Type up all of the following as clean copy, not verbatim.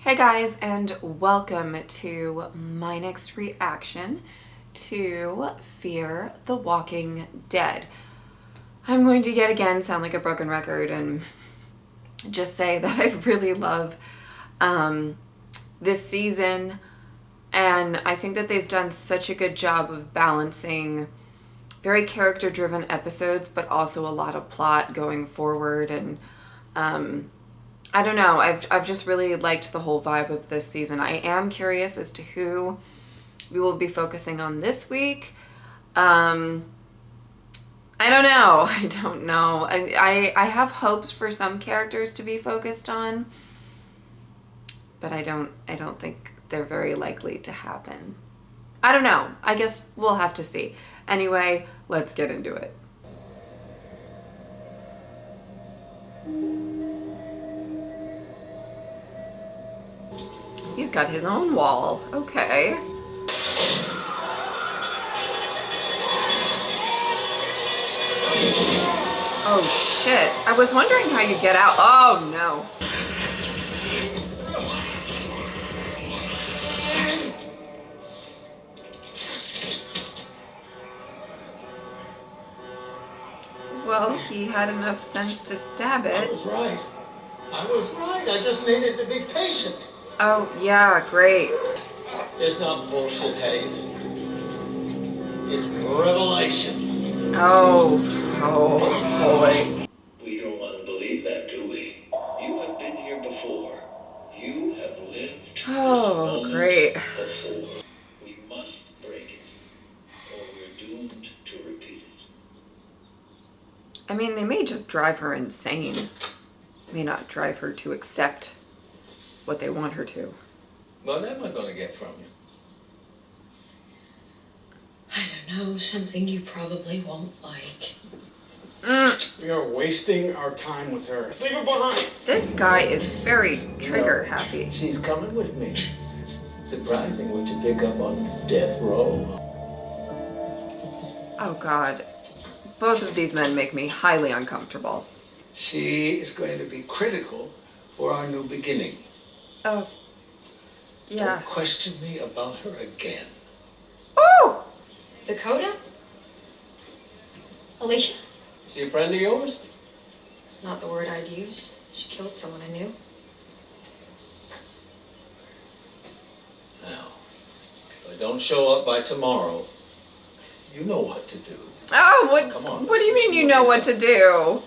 Hey guys, and welcome to my next reaction to Fear the Walking Dead. I'm going to yet again sound like a broken record and just say that I really love this season, and I think that they've done such a good job of balancing very character-driven episodes, but also a lot of plot going forward. And I don't know, I've just really liked the whole vibe of this season. I am curious as to who we will be focusing on this week. I don't know. I don't know. I have hopes for some characters to be focused on, but I don't think they're very likely to happen. I don't know. I guess we'll have to see. Anyway, let's get into it. He's got his own wall. Okay. Oh shit. I was wondering how you get out. Oh no. Well, he had enough sense to stab it. I was right. I just needed to be patient. Oh, yeah, great. It's not bullshit, Hayes. It's revelation. Oh boy. We don't want to believe that, do we? You have been here before. You have lived Oh, great. before. We must break it, or we're doomed to repeat it. I mean, they may just drive her insane. May not drive her to accept what they want her to. What am I going to get from you? I don't know, something you probably won't like. We are wasting our time with her. Leave her behind. This guy is very trigger happy. She's coming with me. Surprising what you pick up on death row. Oh God. Both of these men make me highly uncomfortable. She is going to be critical for our new beginning. Oh. Yeah. Don't question me about her again. Oh! Dakota? Alicia? She a friend of yours? It's not the word I'd use. She killed someone I knew. Now, if I don't show up by tomorrow, you know what to do. Oh, what? Come on, What do you mean you know what to do?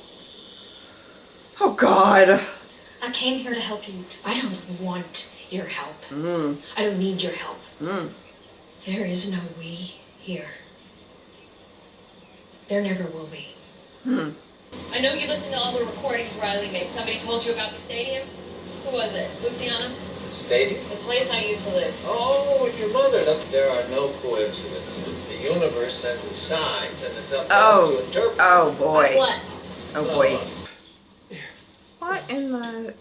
Oh God. I came here to help you. I don't want your help. I don't need your help. There is no we here. There never will be. I know you listened to all the recordings Riley made. Somebody told you about the stadium? Who was it? Luciana? The stadium? The place I used to live. Oh, with your mother. There are no coincidences. The universe sends us signs, and it's up to us to interpret. Oh boy. What? Oh boy. What in the...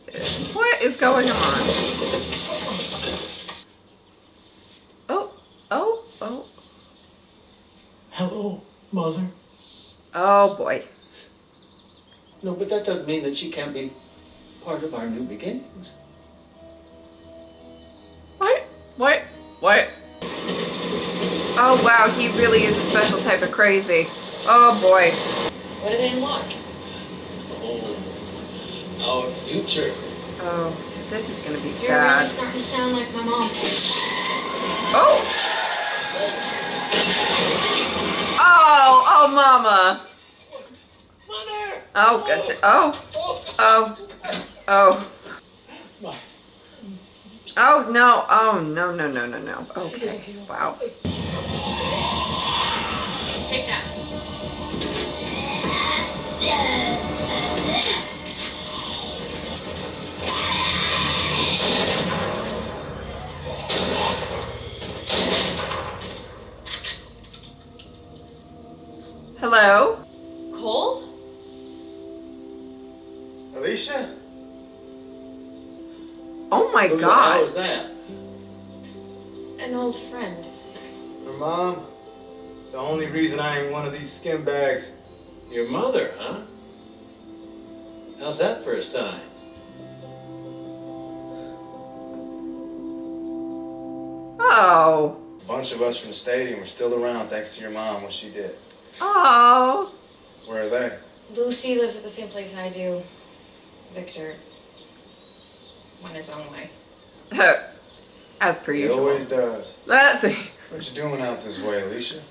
What is going on? Oh. Hello, Mother. Oh boy. No, but that doesn't mean that she can't be part of our new beginnings. What? Oh wow, he really is a special type of crazy. Oh boy. What do they unlock? Oh, our future. Oh, this is gonna be You're bad. really starting to sound like my mom. Oh! Oh, mama. Mother! Oh, good. Oh, no. Oh, no. Okay, wow. Take that. Hello? Cole? Alicia? Oh my Who the hell God. is that? An old friend. Her mom? It's the only reason I ain't one of these skimbags. Your mother, huh? How's that for a sign? Oh. A bunch of us from the stadium were still around thanks to your mom, what she did. Oh. Where are they? Lucy lives at the same place I do. Victor went his own way. As per He usual. always does. Let's see. What you doing out this way, Alicia?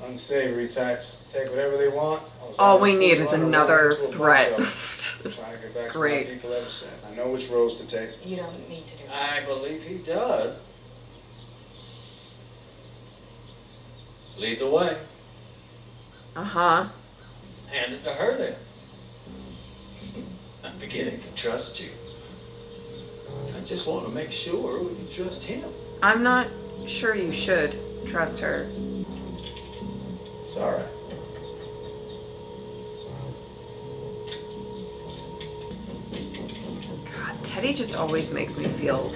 Unsavory types. Take whatever they want. All we need is another threat. Trying to get back to Great. my people ever since. I know which roads to take. You don't need to do that. I believe he does. Lead the way. Uh-huh. Hand it to her then. I'm beginning to trust you. I just want to make sure we can trust him. I'm not sure you should trust her. It's all right. God, Teddy just always makes me feel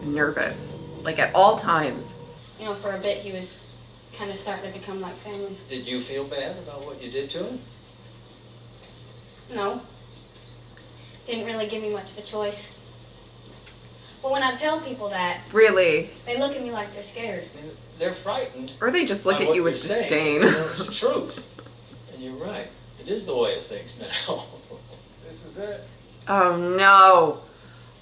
nervous. Like at all times. You know, for a bit he was kind of starting to become like family. Did you feel bad about what you did to him? No. Didn't really give me much of a choice. But when I tell people that, Really. they look at me like they're scared. I mean, they're frightened. Or they just look by at what you with you're saying, disdain. 'cause they know it's the truth. And you're right. It is the way of things now. This is it. Oh no.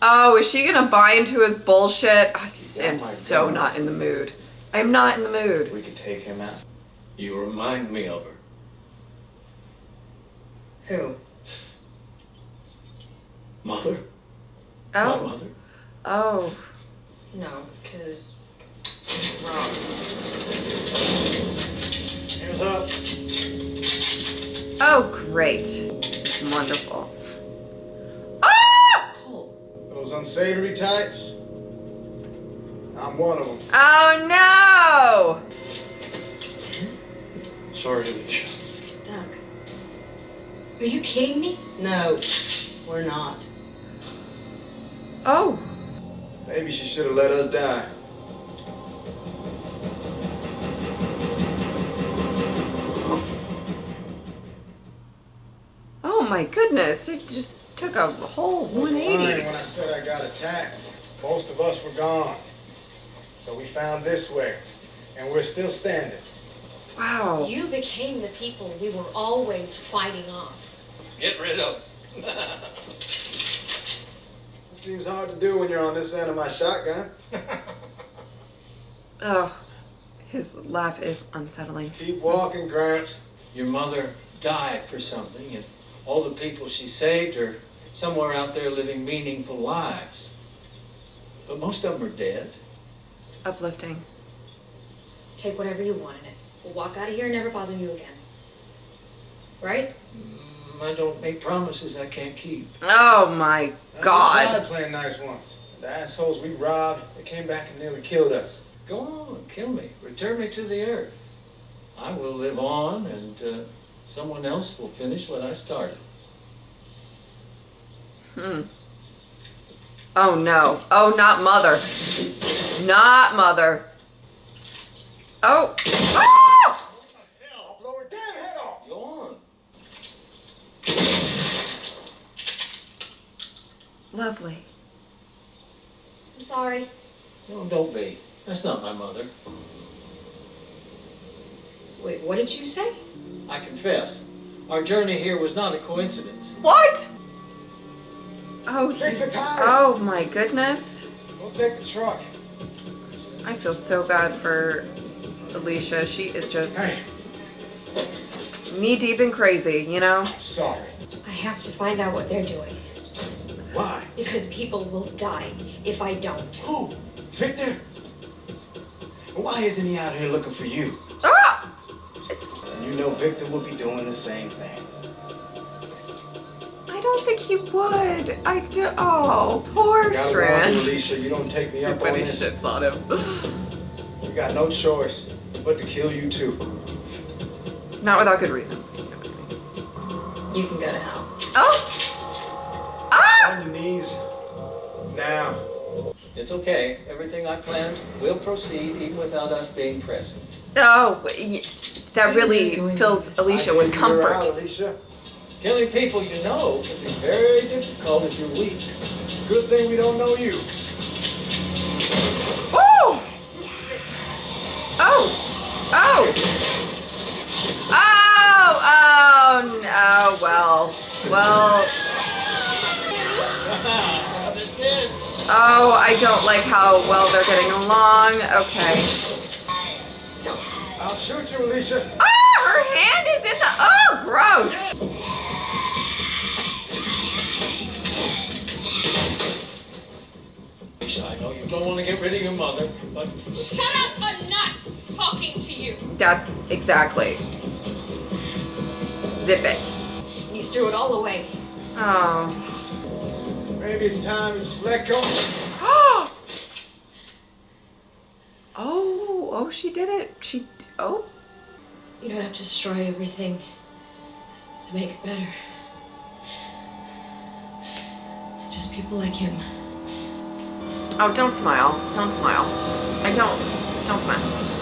Oh, is she gonna buy into his bullshit? I am my so God. not in the mood. I'm not in the mood. We could take him out. You remind me of her. Who? Mother? My Oh. mother? Oh. No, because wrong. Hands up. Oh, great. This is wonderful. Ah! Cole. Those unsavory types? I'm one of them. Oh no! Sorry, Alicia. Doug. Are you kidding me? No, we're not. Oh. Maybe she should have let us die. Oh my goodness. It just took a whole I was lying 180. when I said I got attacked. Most of us were gone. So we found this way. And we're still standing. Wow. You became the people we were always fighting off. Get rid of him. It seems hard to do when you're on this end of my shotgun. Oh. His laugh is unsettling. Keep walking, Gramps. Your mother died for something, and all the people she saved are somewhere out there living meaningful lives. But most of them are dead. Uplifting. Take whatever you want in it. We'll walk out of here and never bother you again. Right? I don't make promises I can't keep. Oh my We God. tried playing nice once. The assholes we robbed, they came back and nearly killed us. Go on, kill me. Return me to the earth. I will live on, and someone else will finish what I started. Oh no. Oh, not mother. Not mother. Oh. Ah! Hell, I'll blow her damn head off. Go on. Lovely. I'm sorry. No, don't be. That's not my mother. Wait, what did you say? I confess, our journey here was not a coincidence. What? Oh. Fix the tires. Oh my goodness. We'll take the truck. I feel so bad for Alicia. She is just Hey, knee deep and crazy, you know? sorry. I have to find out what they're doing. Why? Because people will die if I don't. Who? Victor? Why isn't he out here looking for you? Ah! And you know Victor will be doing the same thing. I don't think he would. I do. Oh, poor Gotta warn Strand. you, Alicia, you don't take me up on Everybody this. shits on him. We got no choice but to kill you too. Not without good reason. You can go to hell. Oh! Ah! On your knees. Now. It's okay. Everything I planned will proceed even without us being present. Oh, that really Going fills this. Alicia I with gave you your comfort. out, Alicia. Killing people you know can be very difficult if you're weak. Good thing we don't know you. Woo! no, well. Oh, I don't like how well they're getting along. Okay. I'll shoot you, Alicia. Ah, her hand is in the, oh, gross. Alicia, I know you don't want to get rid of your mother, but Shut up! I'm not talking to you. That's exactly. Zip it. You threw it all away. Oh. Maybe it's time to just let go. Oh, she did it. Oh. You don't have to destroy everything to make it better. Just people like him. Oh, don't smile. Don't smile. Don't smile.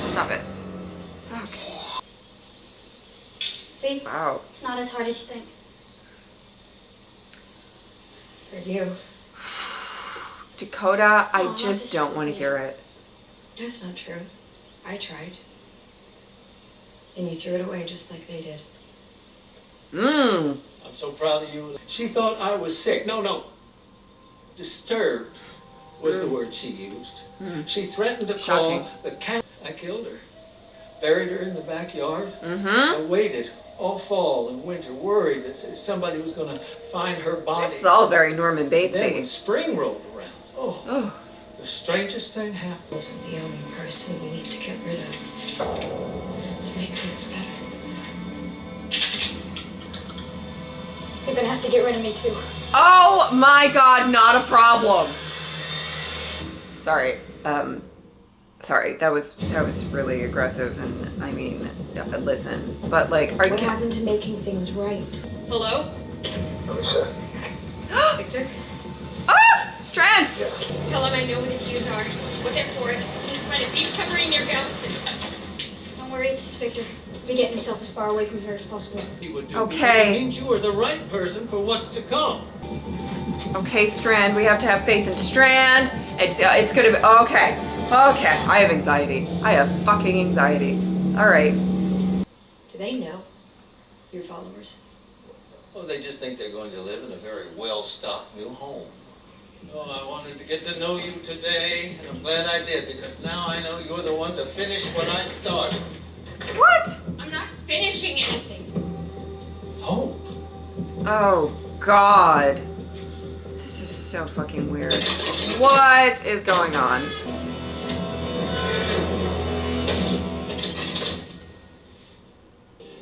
Stop it. Okay. See? Wow. It's not as hard as you think. For you. Dakota, I Oh, just don't want to hear it. That's not true. I tried. And you threw it away just like they did. Mmm. I'm so proud of you. She thought I was sick. No. Disturbed was the word she used. She threatened to Shocking. call the county. I killed her. Buried her in the backyard. Mm-hmm. I waited all fall and winter, worried that somebody was going to find her body. It's all very Norman Then when Batesy. spring rolled around, Oh. the strangest thing happened. Isn't the only person we need to get rid of to make things better. You're gonna have to get rid of me too. Oh my God, not a problem. Sorry. Sorry, that was really aggressive, and I mean, listen, but like, What happened to making things right? Hello? Victor? Ah! Strand! Tell him I know who the Hughes are, what they're for. He's find a beach submarine near Galveston. Don't worry, it's just Victor. He'll be getting himself as far away from here as possible. He would do Okay. because it means you are the right person for what's to come. Okay, Strand, we have to have faith in Strand. It's gonna be, okay. I have anxiety. I have fucking anxiety. All right. Do they know? Your followers? Oh, they just think they're going to live in a very well-stocked new home. Oh, I wanted to get to know you today, and I'm glad I did, because now I know you're the one to finish what I started. What? I'm not finishing anything. Hope. Oh, God. This is so fucking weird. What is going on?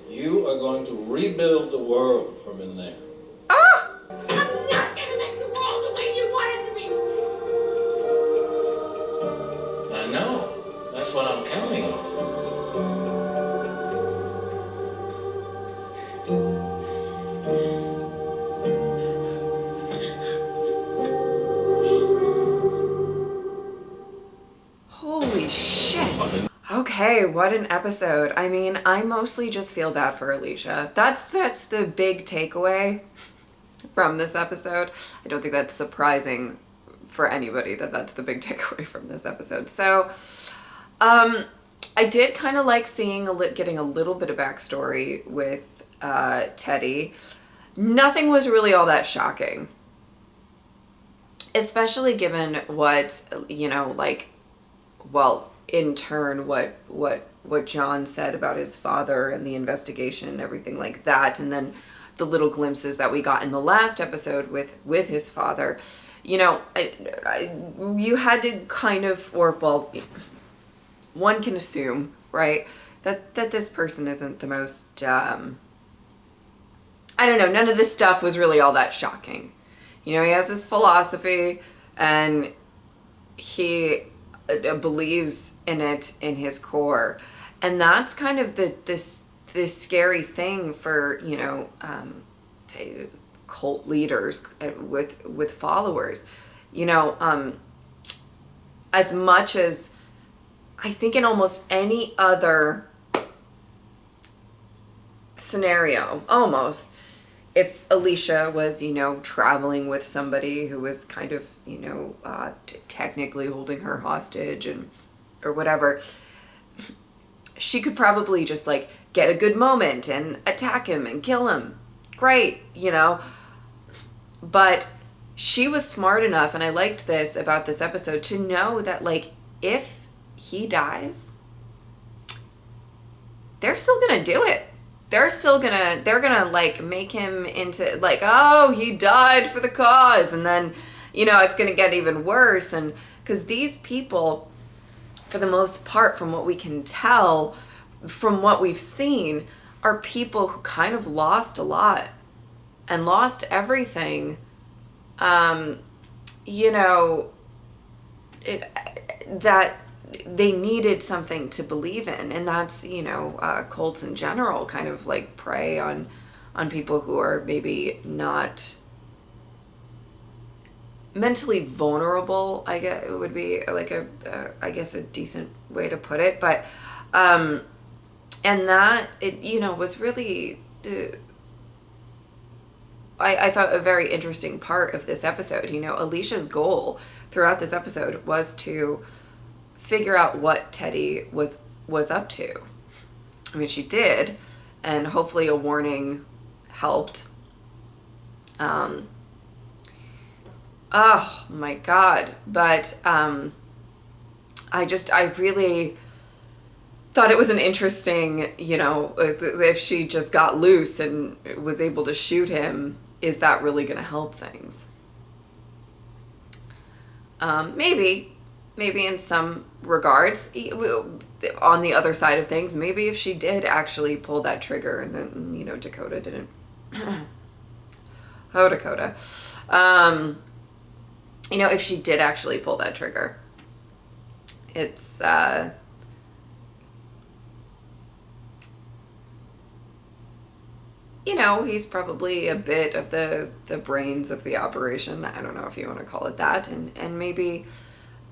You are going to rebuild the world from in there. Ah! I'm not gonna make the world the way you want it to be. I know. That's what I'm counting on. Holy shit. Okay, what an episode. I mean, I mostly just feel bad for Alicia. That's the big takeaway from this episode. I don't think that's surprising for anybody that that's the big takeaway from this episode. So, I did kind of like seeing getting a little bit of backstory with Teddy. Nothing was really all that shocking, especially given what, you know, like, well, in turn, what John said about his father and the investigation and everything like that, and then the little glimpses that we got in the last episode with his father. You know, you had to kind of, or well, one can assume, right, that this person isn't the most, I don't know, none of this stuff was really all that shocking. You know, he has this philosophy, and he believes in it in his core, and that's kind of this scary thing for, you know, cult leaders with followers. You know, as much as I think in almost any other scenario, almost, if Alicia was, you know, traveling with somebody who was kind of, you know, technically holding her hostage and or whatever, she could probably just like get a good moment and attack him and kill him. Great, But she was smart enough, and I liked this about this episode, to know that, like, if he dies, they're still gonna do it. They're gonna like make him into like, oh, he died for the cause, and then, it's gonna get even worse. And because these people, for the most part, from what we can tell, from what we've seen, are people who kind of lost a lot and lost everything. That they needed something to believe in, and that's cults in general kind of like prey on people who are maybe not mentally vulnerable. I guess it would be like a decent way to put it. But and that it was really I thought a very interesting part of this episode. Alicia's goal throughout this episode was to figure out what Teddy was up to. I mean, she did, and hopefully a warning helped. Oh my God. But I really thought it was an interesting, if she just got loose and was able to shoot him, is that really going to help things? Maybe in some regards. On the other side of things, maybe if she did actually pull that trigger, and then, Dakota didn't. Oh, Dakota. If she did actually pull that trigger, it's, he's probably a bit of the brains of the operation. I don't know if you want to call it that. And maybe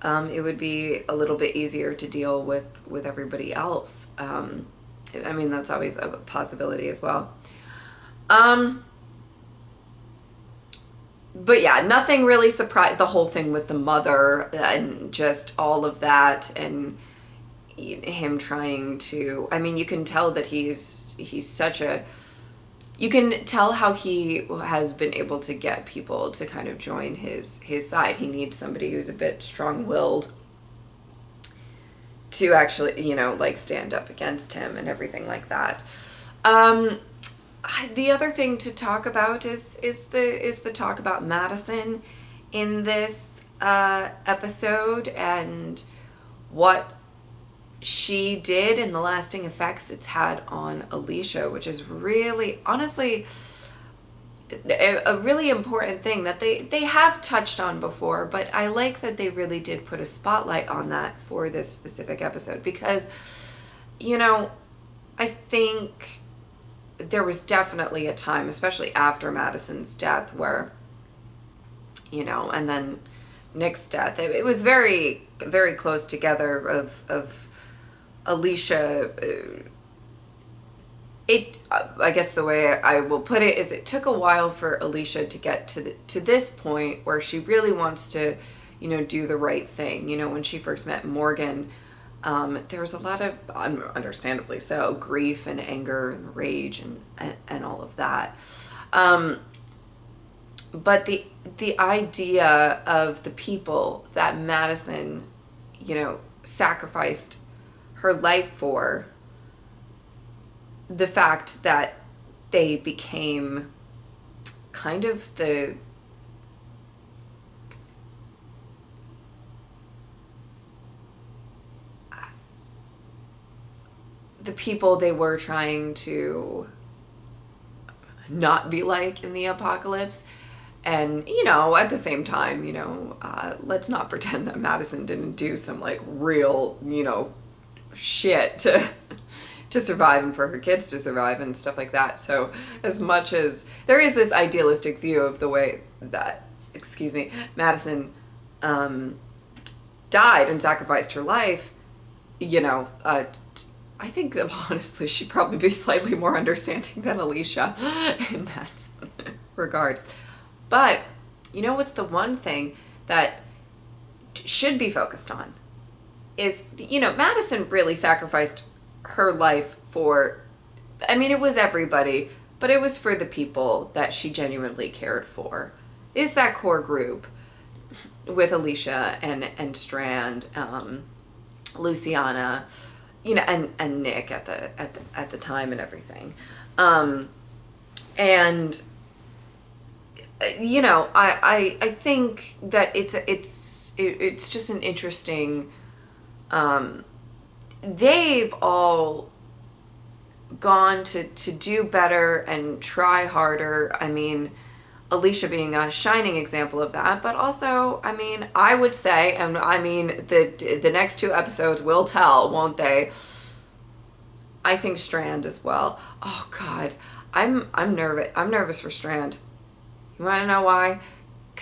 it would be a little bit easier to deal with everybody else. I mean, that's always a possibility as well. But yeah, nothing really surprised. The whole thing with the mother and just all of that, and him trying to, I mean, you can tell that he's such a, you can tell how he has been able to get people to kind of join his side. He needs somebody who's a bit strong-willed to actually, like stand up against him and everything like that. The other thing to talk about is the talk about Madison in this episode, and what she did and the lasting effects it's had on Alicia, which is really, honestly, a really important thing that they have touched on before, but I like that they really did put a spotlight on that for this specific episode, because, I think there was definitely a time, especially after Madison's death, where, and then Nick's death, it was very, very close together of Alicia. I guess the way I will put it is, it took a while for Alicia to get to this point where she really wants to, do the right thing. When she first met Morgan, there was a lot of, understandably so, grief and anger and rage and all of that. But the idea of the people that Madison, sacrificed her life for, the fact that they became kind of the people they were trying to not be like in the apocalypse. And, at the same time, let's not pretend that Madison didn't do some, like, real, shit to survive, and for her kids to survive and stuff like that. So as much as there is this idealistic view of the way that, Madison died and sacrificed her life, I think that honestly she'd probably be slightly more understanding than Alicia in that regard. But, what's the one thing that should be focused on is, Madison really sacrificed her life for I mean, it was everybody, but it was for the people that she genuinely cared for. Is that core group with Alicia and Strand, Luciana, you know, and Nick at the time and everything. And you know, I think that it's just an interesting, they've all gone to do better and try harder. I mean, Alicia being a shining example of that, but also, I mean, I would say, and I mean, the next 2 episodes will tell, won't they? I think Strand as well. Oh God, I'm nervous. I'm nervous for Strand. You want to know why?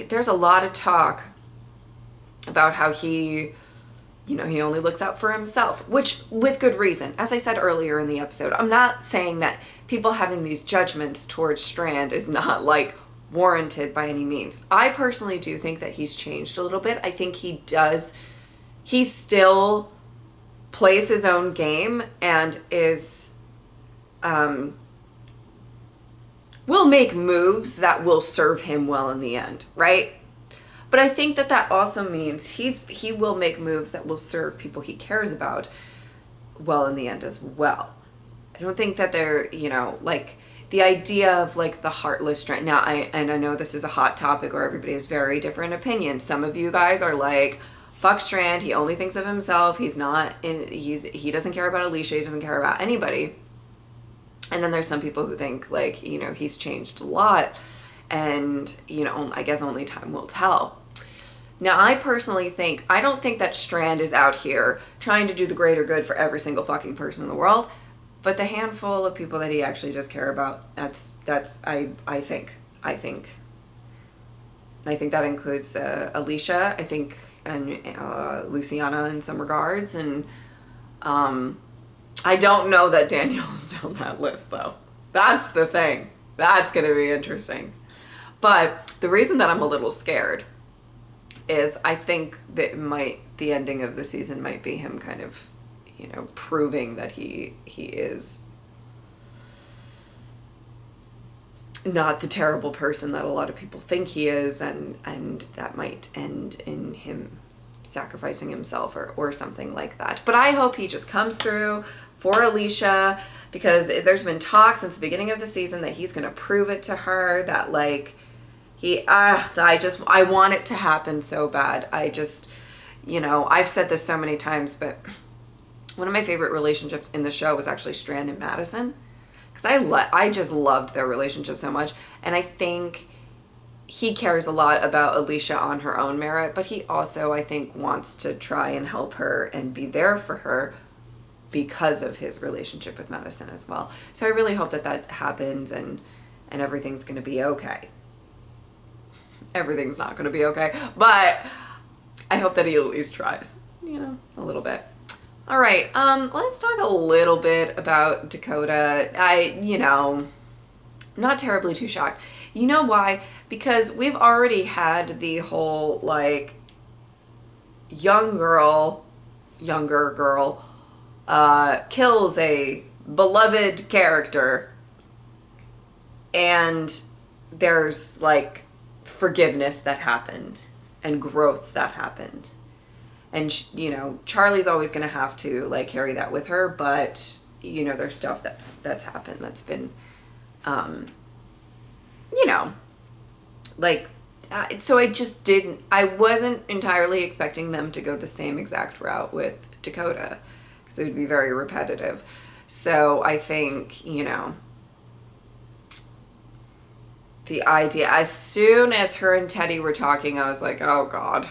There's a lot of talk about how he, you know, he only looks out for himself, which with good reason. As I said earlier in the episode, I'm not saying that people having these judgments towards Strand is not like warranted by any means. I personally do think that he's changed a little bit. I think he still plays his own game and is, will make moves that will serve him well in the end, right? But I think that also means he will make moves that will serve people he cares about well in the end as well. I don't think that they're, you know, like the idea of like the heartless Strand. Now, I know this is a hot topic where everybody has very different opinions. Some of you guys are like, fuck Strand, he only thinks of himself. He doesn't care about Alicia, he doesn't care about anybody. And then there's some people who think like, you know, he's changed a lot and, you know, I guess only time will tell. Now, I personally think, I don't think that Strand is out here trying to do the greater good for every single fucking person in the world, but the handful of people that he actually does care about, that's I think. And I think that includes Alicia, I think, and Luciana in some regards, and I don't know that Daniel's on that list, though. That's the thing. That's going to be interesting. But the reason that I'm a little scared is I think that the ending of the season might be him kind of, you know, proving that he is not the terrible person that a lot of people think he is, and that might end in him sacrificing himself or something like that. But I hope he just comes through for Alicia, because there's been talk since the beginning of the season that he's going to prove it to her, that like I want it to happen so bad. I just, you know, I've said this so many times, but one of my favorite relationships in the show was actually Strand and Madison, because I just loved their relationship so much. And I think he cares a lot about Alicia on her own merit, but he also, I think, wants to try and help her and be there for her because of his relationship with Madison as well. So I really hope that happens and everything's going to be okay. Everything's not going to be okay, but I hope that he at least tries, you know, a little bit. All right, let's talk a little bit about Dakota. I'm not terribly too shocked. You know why? Because we've already had the whole, like, younger girl, kills a beloved character, and there's, like, forgiveness that happened and growth that happened. And, you know, Charlie's always going to have to, like, carry that with her, but, you know, there's stuff that's happened that's been, you know, like, so I wasn't entirely expecting them to go the same exact route with Dakota, because it would be very repetitive. So I think, you know, the idea, as soon as her and Teddy were talking, I was like, oh God,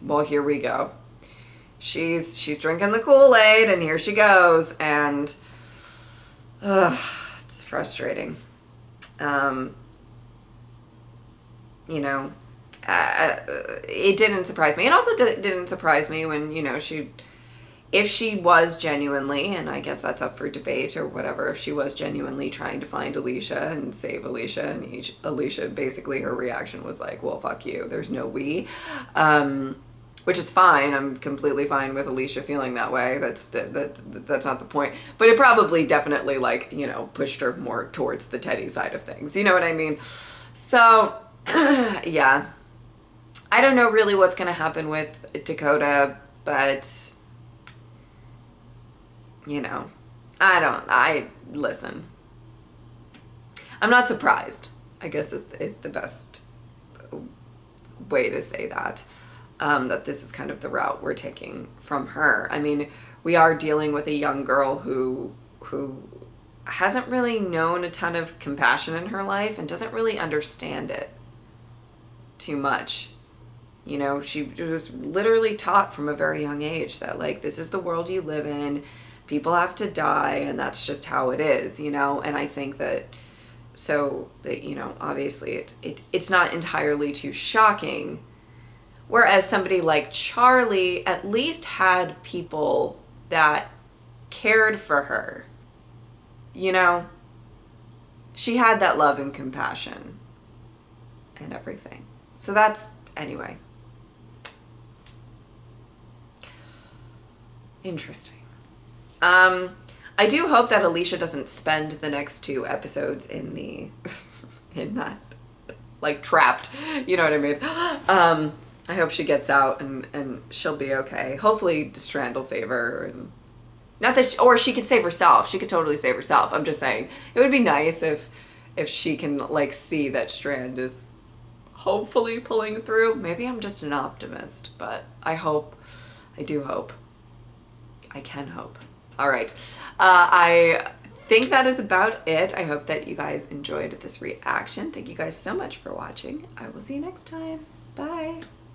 well, here we go. She's drinking the Kool-Aid, and here she goes, and it's frustrating. You know, it didn't surprise me. It also didn't surprise me when, you know, if she was genuinely, and I guess that's up for debate or whatever, if she was genuinely trying to find Alicia and save Alicia, and Alicia, basically her reaction was like, well, fuck you, there's no we. which is fine. I'm completely fine with Alicia feeling that way. That's not the point. But it probably definitely, like, you know, pushed her more towards the Teddy side of things. You know what I mean? So, yeah. I don't know really what's going to happen with Dakota, but, you know, listen. I'm not surprised, I guess is the best way to say that. That this is kind of the route we're taking from her. I mean, we are dealing with a young girl who hasn't really known a ton of compassion in her life and doesn't really understand it too much. You know, she was literally taught from a very young age that, like, this is the world you live in, people have to die, and that's just how it is, you know. And I think that, so that, you know, obviously it's not entirely too shocking. Whereas somebody like Charlie at least had people that cared for her. You know, she had that love and compassion and everything. So that's, anyway. Interesting. I do hope that Alicia doesn't spend the next 2 episodes in that, like, trapped. You know what I mean? I hope she gets out and she'll be okay. Hopefully Strand will save her, and not that or she could save herself. She could totally save herself. I'm just saying it would be nice if she can, like, see that Strand is hopefully pulling through. Maybe I'm just an optimist, but I do hope. I can hope. All right. I think that is about it. I hope that you guys enjoyed this reaction. Thank you guys so much for watching. I will see you next time. Bye.